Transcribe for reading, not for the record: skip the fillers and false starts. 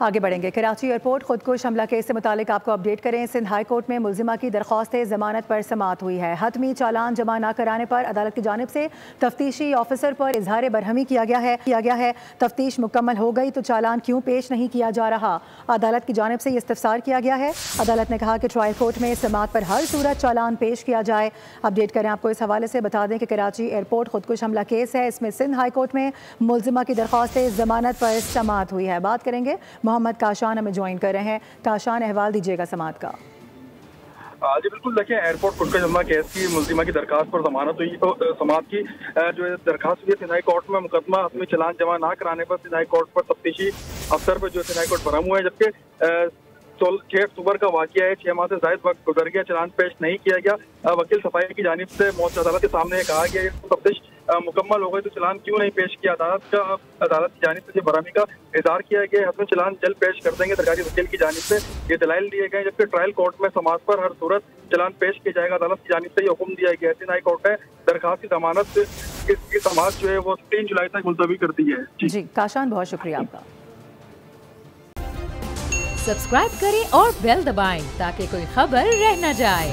आगे बढ़ेंगे। कराची एयरपोर्ट खुदकुश हमला केस से मुतालिक आपको अपडेट करें। सिंध हाई कोर्ट में मुलजिमा की दरख्वास्त जमानत पर समाअत हुई है। हतमी चालान जमा न कराने पर अदालत की जानिब से तफ्तीशी ऑफिसर पर इजहार बरहमी किया गया है। तफ्तीश मुकम्मल हो गई तो चालान क्यों पेश नहीं किया जा रहा, अदालत की जानिब से ये इस्तफसार किया गया है। अदालत ने कहा कि ट्रायल कोर्ट में समाअत पर हर सूरत चालान पेश किया जाए। अपडेट करें आपको इस हवाले से बता दें कि कराची एयरपोर्ट खुदकुश हमला केस है, इसमें सिंध हाई कोर्ट में मुलजिमा की दरख्वास्त जमानत पर समाअत हुई है। बात करेंगे, मोहम्मद काशान हमें ज्वाइन कर रहे हैं। काशान, अहवाल दीजिएगा समाअत का। जी बिल्कुल, देखिए एयरपोर्ट खुदकुश हमला केस की मुलजिमा की दरखास्त पर जमानत हुई तो समाअत की जो दरखास्त हुई है सिंध हाई कोर्ट में मुकदमा हतमी चालान जमा ना कराने पर सिंध हाई कोर्ट पर तफ्तीशी अफसर पर जो सिंध हाई कोर्ट बरहम हुआ है, जबकि 6 अक्टूबर का वाकया है, 6 माह से ज्यादा वक्त गुजर गया, चालान पेश नहीं किया गया। वकील सफाई की जानिब से मौजूदा अदालत के सामने कहा गया तफ्तीश मुकम्मल हो गई तो चालान क्यों नहीं पेश किया। अदालत की जानिब से बरामी का इजहार किया गया, हतमी चालान जल्द पेश कर देंगे। सरकारी वकील की जानिब से ये दलाइल दिए गए, जबकि ट्रायल कोर्ट में समाअत पर हर सूरत चालान पेश किया जाएगा। अदालत की जानिब से ये हुक्म दिया गया। सिंध हाई कोर्ट ने दरखास्त की जमानत की समाअत जो है वो 3 जुलाई तक मुलतवी कर दी है। जी काशान, बहुत शुक्रिया आपका। सब्सक्राइब करें और बेल दबाएं ताकि कोई खबर रह न जाए।